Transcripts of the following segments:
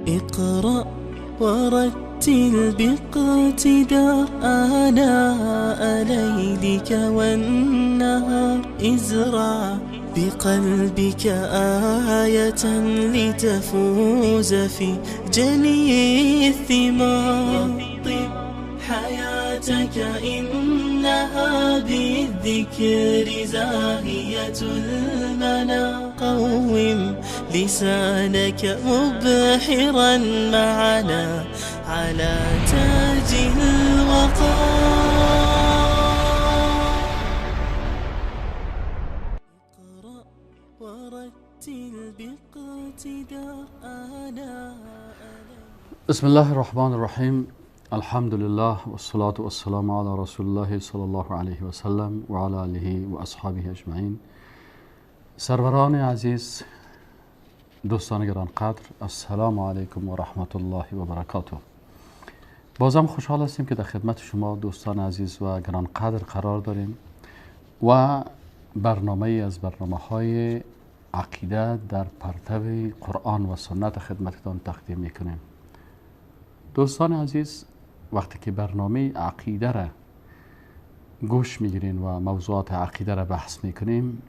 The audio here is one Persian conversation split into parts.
اقرأ ورتل باقتدار آلاء ليلك والنهار. ازرع بقلبك آية لتفوز في جني الثمار. رتب حياتك إنها بالذكر زاهية المنى. قوم لسانك مبحرا معنا على تاج الوقار. اقرأ ورتل باقتدار آلاء. بسم الله الرحمن الرحیم. الحمد لله والصلاة والسلام على رسول الله صلی الله علیه و سلم و علی آله و اصحابه اجمعین. سروران عزیز، دوستان گرانقدر، السلام علیکم و رحمت الله و برکاته. بازم خوشحال هستیم که در خدمت شما دوستان عزیز و گرانقدر قرار داریم و برنامه از برنامه‌های عقیده در پرتو قرآن و سنت خدمتتان تقدیم میکنیم. دوستان عزیز، وقتی که برنامه عقیده را گوش میگیرین و موضوعات عقیده را بحث میکنیم،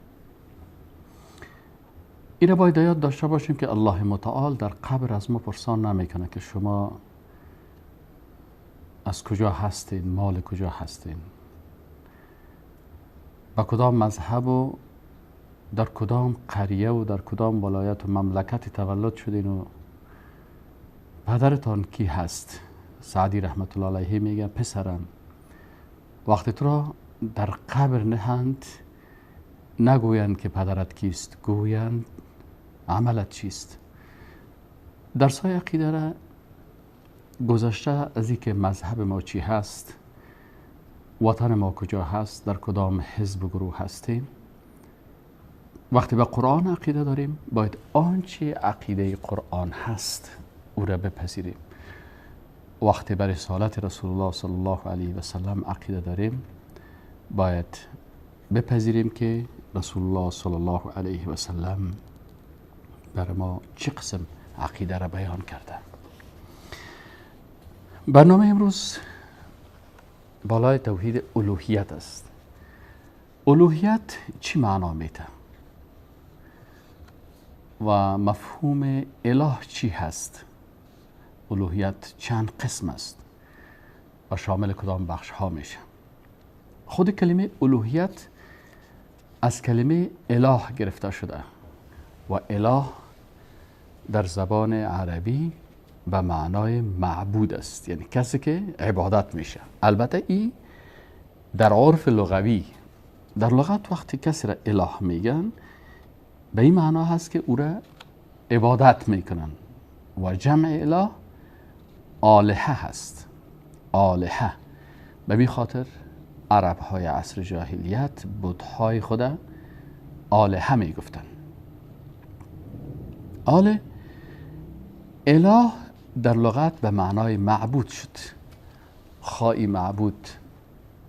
این باید یاد داشته باشیم که الله متعال در قبر از ما پرسان نمیکنه که شما از کجا هستین، مال کجا هستین، با کدام مذهب و در کدام قریه و در کدام ولایت و مملکت تولد شدین و پدرتان کی هست. سعدی رحمت الله علیه میگه پسرم، وقتی تو را در قبر نهند نگویند که پدرت کیست، گویند عملت چیست. درسای عقیده را گذشته از این که مذهب ما چی هست، وطن ما کجا هست، در کدام حزب و گروه هستیم. وقتی به قرآن عقیده داریم باید آنچه عقیده قرآن هست او را بپذیریم. وقتی بر رسالت رسول الله صلی الله علیه و سلم عقیده داریم باید بپذیریم که رسول الله صلی الله علیه و سلم بر ما چه قسم عقیده را بیان کرده. برنامه امروز بالای توحید الوهیت است. الوهیت چی معنا میده و مفهوم اله چی هست؟ الوهیت چند قسم است و شامل کدام بخش ها میشه؟ خود کلمه الوهیت از کلمه اله گرفته شده و اله در زبان عربی به معنای معبود است، یعنی کسی که عبادت میشه. البته این در عرف لغوی، در لغت وقتی کسی را اله میگن به این معنا هست که او را عبادت میکنن و جمع اله آلهه هست. آلهه به این خاطر عرب های عصر جاهلیت بتهای خود آلهه میگفتن. اله در لغت به معنای معبود شد، خواهی معبود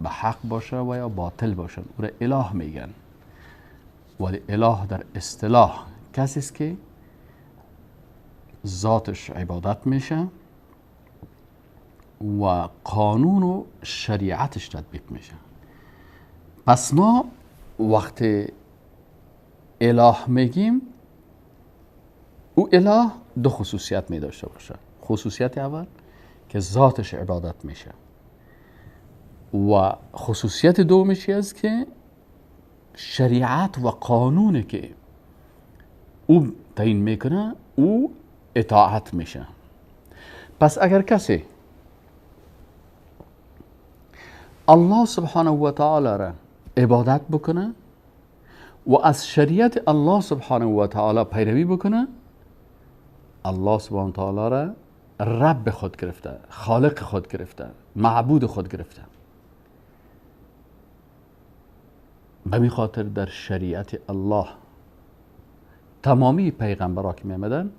به حق باشه و یا باطل باشه او را اله میگن. ولی اله در اصطلاح کسی است که ذاتش عبادت میشه و قانون و شریعتش تطبیق میشه. پس ما وقتی اله میگیم او اله دو خصوصیت می داشته باشه. خصوصیت اول که ذاتش عبادت میشه و خصوصیت دومش است که شریعت و قانونی که او تعیین میکنه او اطاعت میشه. پس اگر کسی الله سبحانه و تعالی را عبادت بکنه و از شریعت الله سبحانه و تعالی پیروی بکنه، الله سبحانه و تعالی را رب خود گرفته، خالق خود گرفته، معبود خود گرفته. به می خاطر در شریعت الله تمامی پیغمبرها که می آمدن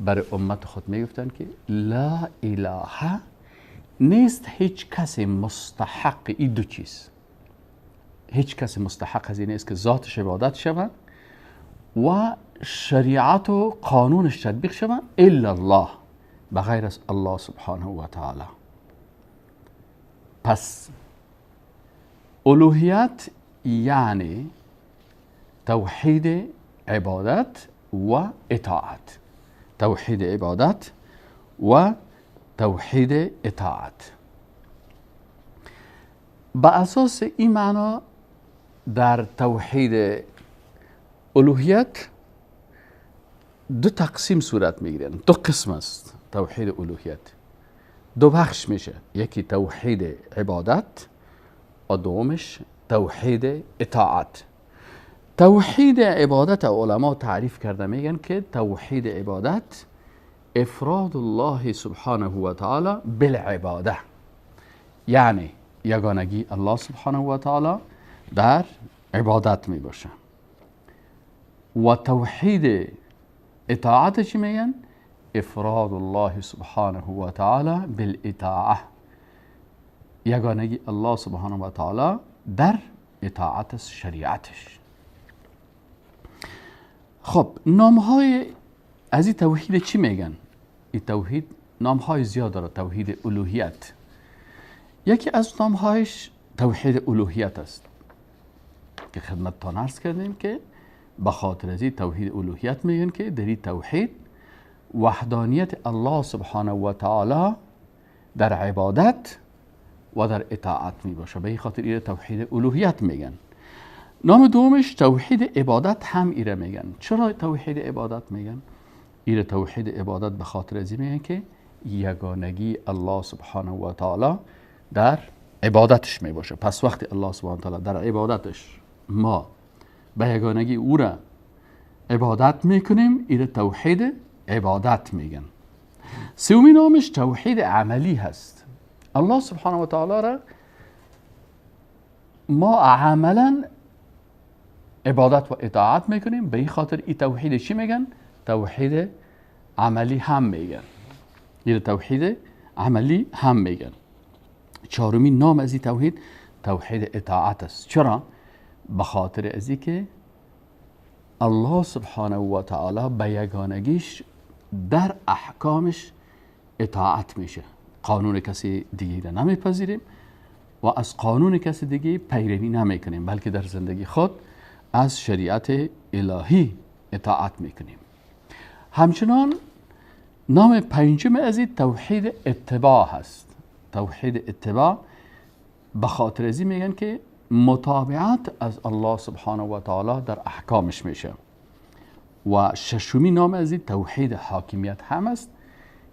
برای امت خود می گفتن که لا اله نیست هیچ کسی مستحق این دو چیز. هیچ کسی مستحق از این نیست که ذاتش عبادت شود و شریعت و قانونش تطبیق شود الا الله، بغیر از الله سبحانه و تعالی. پس الوهیت یعنی توحید عبادت و اطاعت. توحید عبادت و توحید اطاعت. با اساس این معنا در توحید الوهیت دو تقسیم صورت میگیرن. دو قسم است توحید الوهیت. دو بخش میشه. یکی توحید عبادت و دومش توحید اطاعت. توحید عبادت علما تعریف کرده میگن که توحید عبادت افراد الله سبحانه و تعالی بالعباده، یعنی یگانگی الله سبحانه و تعالی در عبادت می باشه. و توحید اطاعت چی میگن؟ افراد الله سبحانه و تعالی بالاطاعه، یگانگی الله سبحانه و تعالی در اطاعت شریعتش. خب نامهای از این توحید چی میگن؟ این توحید نامهای زیاد داره. توحید الوهیت یکی از نامهایش توحید الوهیت است که خدمتتان عرض کردیم که به خاطر از این توحید الوهیت میگن که در این توحید وحدانیت الله سبحانه و تعالی در عبادت و در اطاعت می باشه. به این خاطر این توحید الوهیت میگن. نام دومش توحید عبادت هم ایره میگن. چرا توحید عبادت میگن؟ ایره توحید عبادت به خاطر از این میگن که یگانگی الله سبحانه و تعالی در عبادتش می باشه. پس وقتی الله سبحانه و تعالی در عبادتش ما به یگانگی او را عبادت میکنیم، ایره توحید عبادت میگن. سومی نامش توحید عملی هست. الله سبحانه و تعالی را ما عملا عبادت و اطاعت میکنیم. به این خاطر این توحید چی میگن؟ توحید عملی هم میگن. این توحید عملی هم میگن. چهارمین نام از این توحید توحید اطاعت است. چرا؟ به خاطر از این که الله سبحانه و تعالی به یگانگیش در احکامش اطاعت میشه. قانون کسی دیگه را نمیپذیریم و از قانون کسی دیگه پیروی نمیکنیم، بلکه در زندگی خود از شریعت الهی اطاعت میکنیم. همچنان نام پنجم از این توحید اتباع هست. توحید اتباع به خاطر از این میگن که متابعت از الله سبحانه و تعالی در احکامش میشه. و ششمی نام از این توحید حاکمیت هم است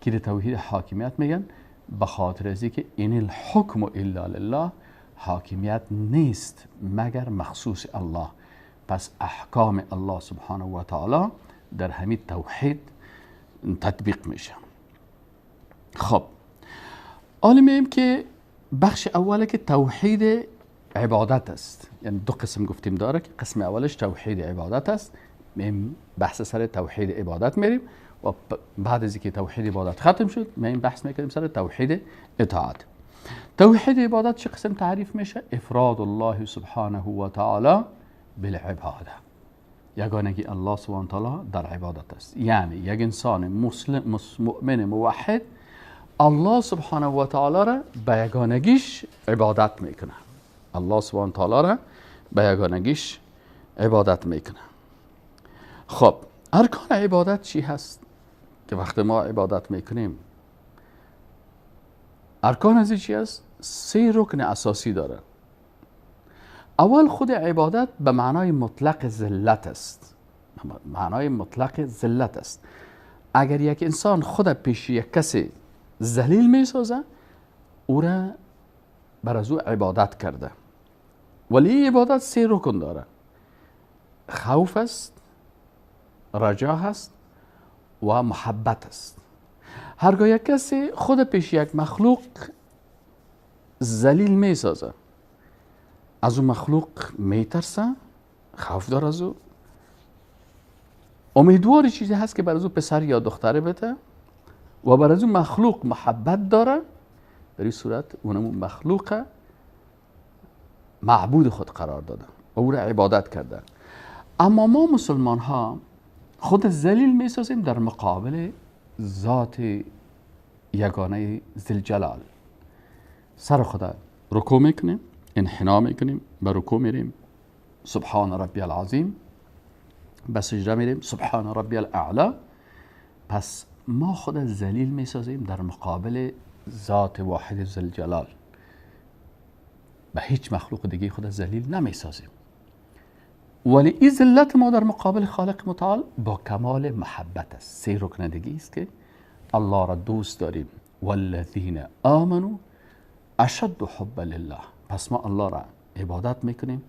که در توحید حاکمیت میگن به خاطر از این که این الحکم الا لله، حاکمیت نیست مگر مخصوص الله. پس احکام الله سبحانه و تعالی در همین توحید تطبیق میشه. خب حالا میگیم که بخش اوله که توحید عبادت است. یعنی دو قسم گفتیم داره که قسم اولش توحید عبادت است. میگیم بحث سر توحید عبادت میریم و بعد از اینکه توحید عبادت ختم شد میگیم بحث میکنیم سر توحید اطاعت. توحید عبادت چه قسم تعریف میشه؟ افراد الله سبحانه و تعالی بالعباده، یگانگی الله سبحانه و تعالی در عبادت است. یعنی یک انسان مسلم مؤمن موحد الله سبحانه و تعالی را به یگانگیش عبادت میکنه. الله سبحانه و تعالی را به یگانگیش عبادت میکنه. خب ارکان عبادت چی هست که وقتی ما عبادت میکنیم؟ ارکان از چی هست؟ 3 رکن اساسی داره. اول خود عبادت به معنای مطلق ذلت است. معنای مطلق ذلت است. اگر یک انسان خود پیش یک کسی ذلیل میسازه، او را بر از او عبادت کرده. ولی عبادت 3 رکن داره. خوف است، رجا هست و محبت است. هرگاه یک کسی خود پیش یک مخلوق ذلیل میسازه، از اون مخلوق میترسه، خوف داره از او، امیدوار چیزی هست که بر از او پسر یا دختره بده و بر از اون مخلوق محبت داره، در این صورت اون مخلوق معبود خود قرار داده و او را عبادت کرده. اما ما مسلمان ها خود ذلیل میسازیم در مقابل ذات یگانه ذوالجلال. سر خدا رکوع میکنیم، انحنا میکنیم، به رکوع میریم سبحان ربی العظیم، به سجده میریم سبحان ربی الاعلا. پس ما خود ذلیل میسازیم در مقابل ذات واحد ذوالجلال. به هیچ مخلوق دیگه خود ذلیل نمیسازیم. ولی این ذلت ما در مقابل خالق متعال با کمال محبت است. 3 رکن دیگه است که الله را دوست داریم. والذین آمنوا اشد حبا لله. پس ما الله را عبادت میکنیم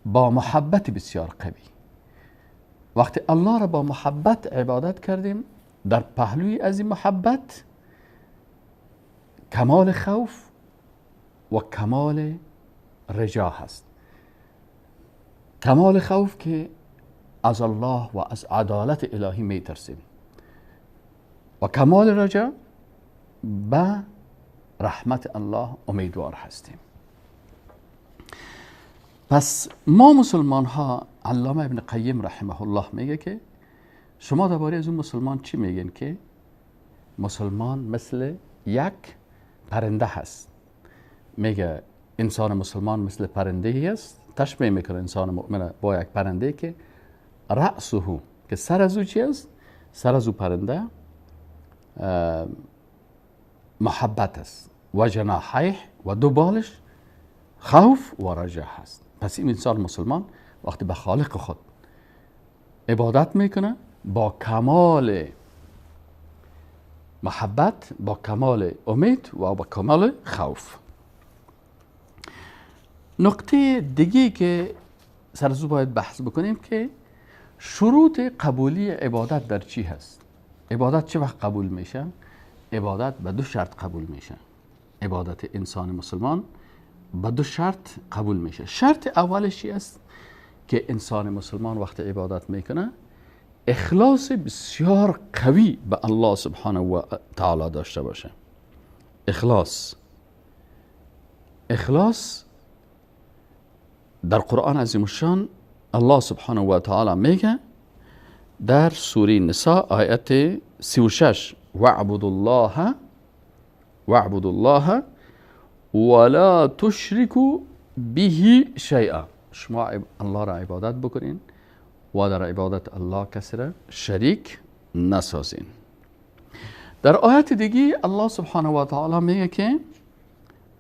با محبت بسیار قوی. وقتی الله را با محبت عبادت کردیم، در پهلوی از این محبت کمال خوف و کمال رجا هست. کمال خوف که از الله و از عدالت الهی میترسیم و کمال رجا به رحمت الله امیدوار هستیم. پس ما مسلمان ها، علامه ابن قیم رحمه الله میگه که شما درباره از اون مسلمان چی میگین؟ که مسلمان مثل یک پرنده هست. میگه انسان مسلمان مثل پرنده ای است، تشبیه میکنه انسان مؤمن با یک پرنده که رأسه، که سر از او چی است؟ سر از او پرنده محبت است و جناحیه و 2 بالش خوف و رجا هست. پس این انسان مسلمان وقتی به خالق خود عبادت میکنه با کمال محبت، با کمال امید و با کمال خوف. نکته دیگه که سرزو باید بحث بکنیم که شروط قبولی عبادت در چی هست؟ عبادت چه وقت قبول میشه؟ عبادت به 2 شرط قبول میشه. عبادت انسان مسلمان به 2 شرط قبول میشه. شرط اولش چی است؟ که انسان مسلمان وقت عبادت میکنه اخلاص بسیار قوی به الله سبحانه و تعالی داشته باشه. اخلاص در قرآن عظیم الشان الله سبحانه و تعالی میگه در سوره نساء آیت 36 واعبدوا الله ولا تشركوا به شیئا. شما الله را عبادت بکنین و در عبادت الله کسی را شریک نسازین. در آیت دیگه الله سبحانه و تعالی میگه که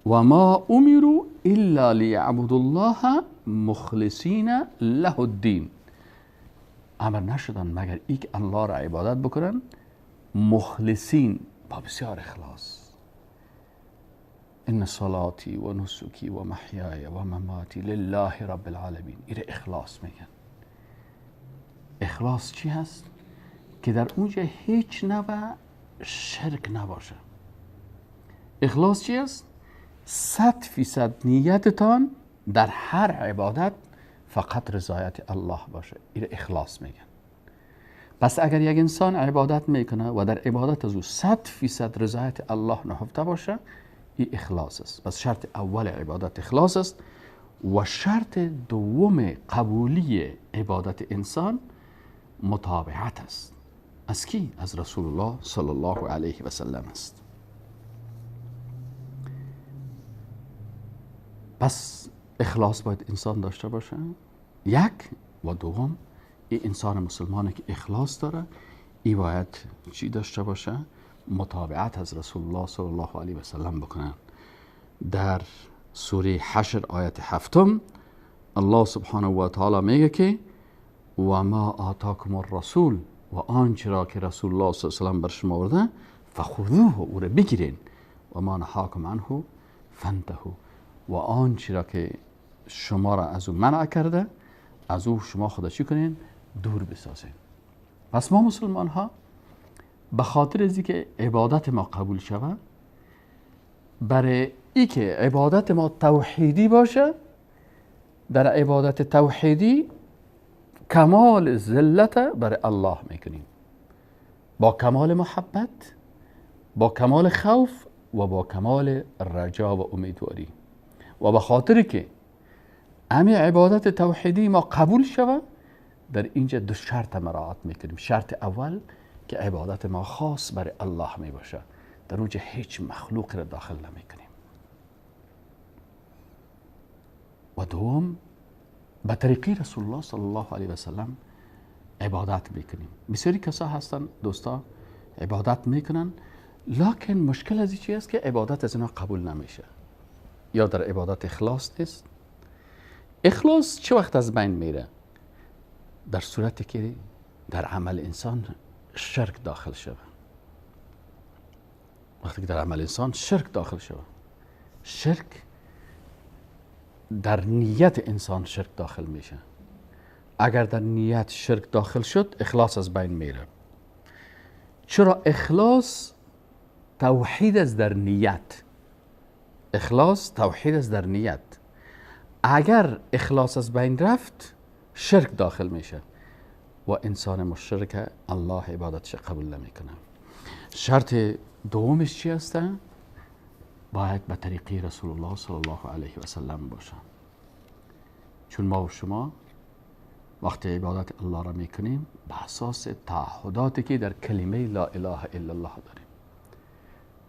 و ما امروا الا لیعبدوا الله مخلصین له الدین. امر نشدن مگر ای که الله را عبادت بکنن مخلصین، با بسیار اخلاص. ان صلاتی و نسکی و محیای و مماتی لله رب العالمین. این اخلاص میگن. اخلاص چی هست؟ که در اونجا هیچ نوع شرک نباشه. اخلاص چی هست؟ 100% نیتتان در هر عبادت فقط رضایت الله باشه. این اخلاص میگن. پس اگر یک انسان عبادت میکنه و در عبادت از او 100% رضایت الله نهفته باشه، این اخلاص است. پس شرط اول عبادت اخلاص است و شرط دوم قبولی عبادت انسان متابعت است. از کی؟ از رسول الله صلی الله علیه و سلم است. پس اخلاص باید انسان داشته باشه. یک و دوم، این انسان مسلمانی که اخلاص داره این باید چی داشته باشه؟ متابعت از رسول الله صلی الله علیه و سلم بکنن. در سوره حشر آیت 7 الله سبحانه و تعالی میگه که و ما آتاکم الرسول، و آنچه را که رسول الله صلی الله علیه و سلم بر شما آورده فخذوه، او را بگیرین، و ما نهاکم عنه فانتهوا، و آنچه را که شما را از او منع کرده از او شما خدا چی کنین؟ دور بسازین. پس ما مسلمان ها به خاطر از اینکه عبادت ما قبول شود، برای ای که عبادت ما توحیدی باشه، در عبادت توحیدی کمال ذلت برای الله میکنیم، با کمال محبت، با کمال خوف و با کمال رجا و امیدواری. و به خاطر که همین عبادت توحیدی ما قبول شود، در اینجا 2 شرط مراعات میکنیم. شرط اول که عبادت ما خاص برای الله می باشه. در اونجا هیچ مخلوق را داخل نمیکنیم. و دوم به طریقی رسول الله صلی الله علیه و سلم عبادت میکنیم. بسیاری کسا هستن دوستا عبادت میکنن، لکن مشکل از این چی است که عبادت از اینا قبول نمیشه. یا در عبادت اخلاص نیست. اخلاص چه وقت از بین میره؟ در صورتی که در عمل انسان شرک داخل شود. وقتی که در عمل انسان شرک داخل شود، شرک در نیت انسان شرک داخل میشه. اگر در نیت شرک داخل شد اخلاص از بین میره. چرا؟ اخلاص توحید از در نیت. اخلاص توحید از در نیت. اگر اخلاص از بین رفت شرک داخل میشه و انسان مشرک الله عبادتش قبول نمیکنه. شرط دومش چی هست؟ باید به طریقی رسول الله صلی الله علیه و سلم باشه. چون ما و شما وقتی عبادت الله را میکنیم به اساس تعهداتی که در کلمه لا اله الا الله داریم.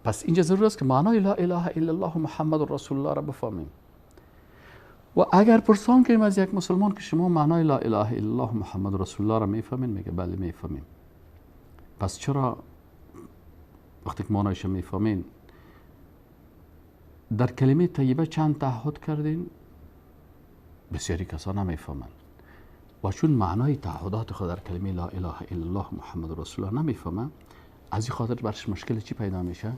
پس اینجا ضرور است که معنای لا اله الا الله محمد رسول الله را بفهمیم. و اگر پرسان کنیم از یک مسلمان که شما معنای لا اله الا الله محمد رسول الله را میفهمین؟ میگه بله میفهمیم. پس چرا وقتی که معنایش میفهمین در کلمه طیبه چند تعهد کردین؟ بسیاری کسان نمیفهمند. و چون معنای تعهدات خود در کلمه لا اله الا الله محمد رسول الله نمیفهمند، از این خاطر برش مشکل چی پیدا میشه؟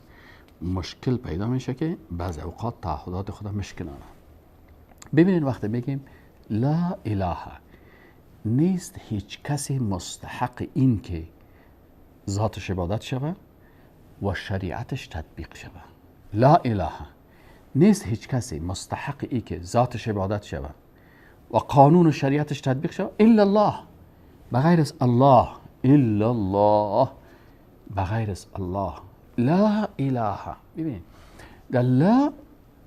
مشکل پیدا میشه که بعض اوقات تعهدات خود مشکنانه. ببینید وقتی بگیم لا اله، نیست هیچ کسی مستحق این که ذاتش عبادت شود و شریعتش تطبیق شود. لا اله، نیست هیچ کسی مستحق این که ذاتش عبادت شود و قانون و شریعتش تطبیق شود الا الله، بغیر از الله. الا الله، بغیر از الله. لا اله. ببین در لا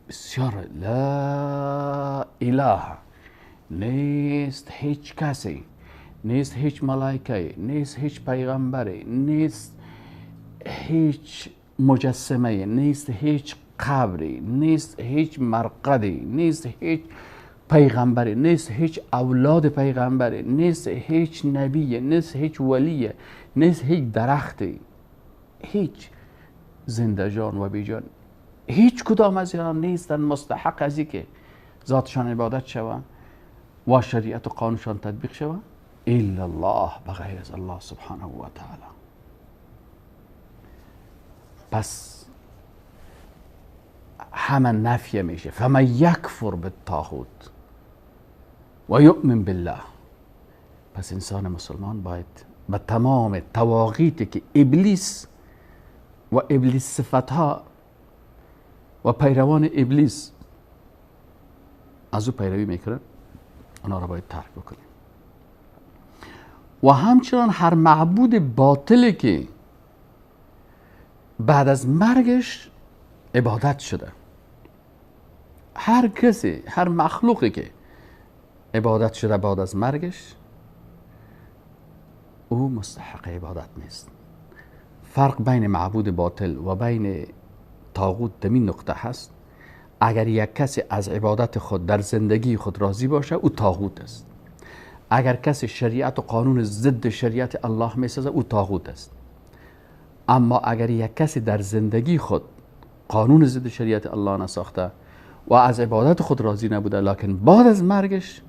بسیار لا اله، نیست هیچ کسی، نیست هیچ ملائکه، نیست هیچ پیغمبری، نیست هیچ مجسمه، نیست هیچ قبری، نیست هیچ مرقدی، نیست هیچ پیغمبری، نیست هیچ اولاد پیغمبری، نیست هیچ نبی، نیست هیچ ولی، نیست هیچ درختی، هیچ زنده جان و بی جان، هیچ کدام از اینا نیستن مستحق از این که ذاتشان عبادت شود و شریعت و قانونشان تطبیق شود الا الله، بغیر از الله سبحانه و تعالی. پس همه نفی میشه. فمن یکفر بالطاغوت و یؤمن بالله. پس انسان مسلمان باید به تمام طواغیتی که ابلیس و ابلیس صفتها و پیروان ابلیس از او پیروی میکنن، اونا را باید ترک بکنیم. و همچنان هر معبود باطلی که بعد از مرگش عبادت شده، هر کسی، هر مخلوقی که عبادت شده بعد از مرگش، او مستحق عبادت نیست. فرق بین معبود باطل و بین طاغوت در این نقطه هست. اگر یک کسی از عبادت خود در زندگی خود راضی باشه او طاغوت است. اگر کسی شریعت و قانون ضد شریعت الله میسازه او طاغوت است. اما اگر یک کسی در زندگی خود قانون ضد شریعت الله نساخته و از عبادت خود راضی نبوده لکن بعد از مرگش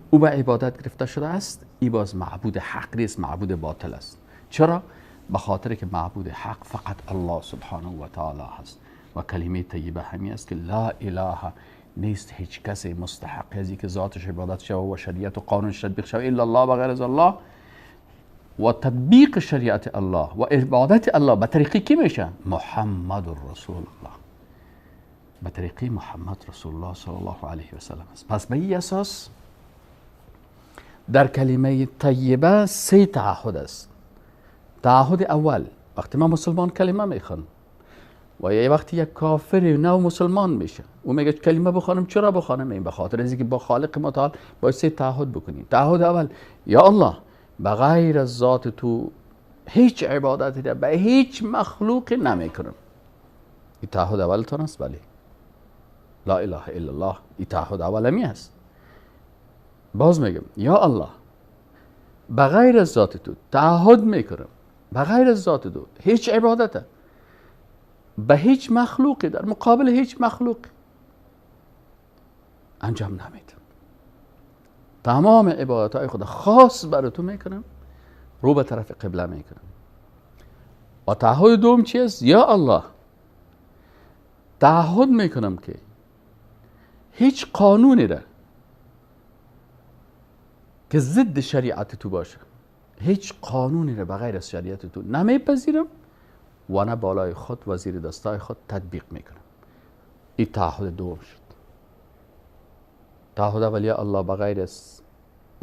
او به عبادت گرفته شده است، ای باز معبود حق نیست، معبود باطل است. چرا؟ به خاطر که معبود حق فقط الله سبحانه و تعالی هست و کلمه طیبه همی است که لا اله، نیست هیچ کسی مستحق ازی که ذاتش عبادت شود و شریعت و قانونش تطبیق شود الا الله، بغیر از الله. و تطبیق شریعت الله و عبادت الله به طریقی کی میشه؟ محمد رسول الله، به طریقی محمد رسول الله صلی الله علیه و سلم است. پس به این اساس در کلمه طیبه 3 تعهد است. تعهد اول وقتی ما مسلمان کلمه میخوان و یه وقتی یک کافر نو مسلمان میشه و میگه کلمه بخوانم، چرا بخوانم؟ این به خاطر از اینکه با خالق متعال باید 3 تعهد بکنیم. تعهد اول، یا الله بغیر از ذات تو هیچ عبادتی را به هیچ مخلوق نمیکنم. این تعهد اولتان است. بله، لا اله الا الله این تعهد اولمی است. باز میگم یا الله بغیر از ذات تو تعهد میکنم، بغیر از ذات تو هیچ عبادت به هیچ مخلوقی در مقابل هیچ مخلوق انجام نمیدم. تمام عبادت های خود خاص برای تو میکنم، رو به طرف قبله میکنم. و تعهد دوم چی است؟ یا الله تعهد میکنم که هیچ قانونی را که ضد شریعت تو باشه، هیچ قانونی را بغیر از شریعت تو نمیپذیرم و نه بالای خود و زیر دستای خود تطبیق میکنم. این تعهد دوم شد. تعهد اول یا الله بغیر از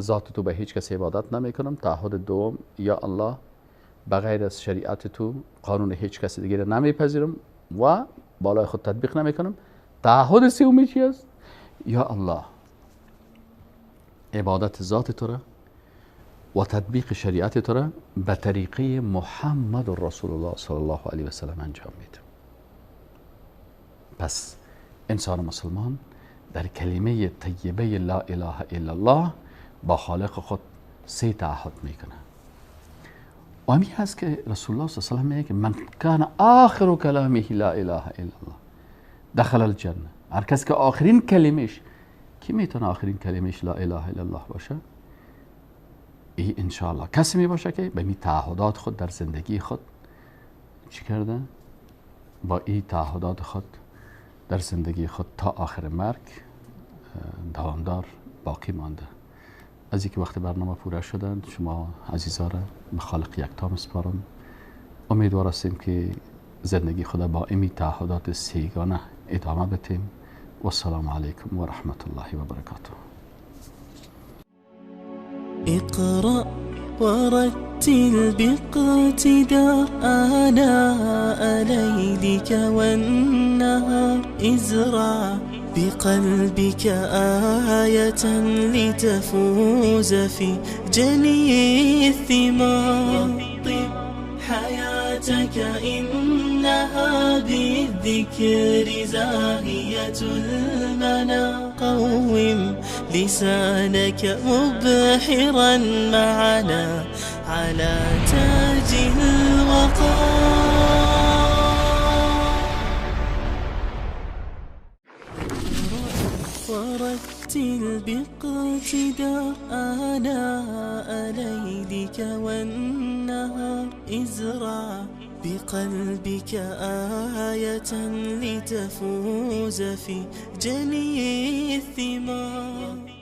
ذات تو به هیچ کس عبادت نمیکنم. تعهد دوم یا الله بغیر از شریعت تو قانون هیچ کس دیگه را نمیپذیرم و بالای خود تطبیق نمیکنم. تعهد سومی چی است؟ یا الله عبادت ذات تو را و تطبیق شریعت تو را به طریقه محمد رسول الله صلی الله علیه و سلم انجام میدم. پس انسان مسلمان در کلمه طیبه لا اله الا الله با خالق خود 3 تعهد میکنه. و همین هست که رسول الله صلی الله علیه و سلم میگه من کان آخر کلامه لا اله الا الله دخل الجنه. هر کس که آخرین کلمش، کی میتونه آخرین کلمش لا اله الا الله باشه؟ این انشاءالله کسی می باشه که به می تعهدات خود در زندگی خود چی کرده؟ با این تعهدات خود در زندگی خود تا آخر مرگ دوامدار باقی مانده. از اینکه وقت برنامه پوره شدن شما عزیزا را به خالق یکتا میسپارم. امیدوار هستیم که زندگی خود با این تعهدات 3 ادامه بدیم. و السلام علیکم و رحمت الله و برکاته. اقرأ ورتل باقتداء آناء ليلك والنهار ازرع بقلبك آية لتفوز في جني الثمار. طب حياتك إنها بالذكر زاهية المنى. قوم لسانك مبحرا معنا على تاج الوقار. ورتل باقتداء آناء ليلك والنهار ازرع بقلبك آية لتفوز في جني الثمار.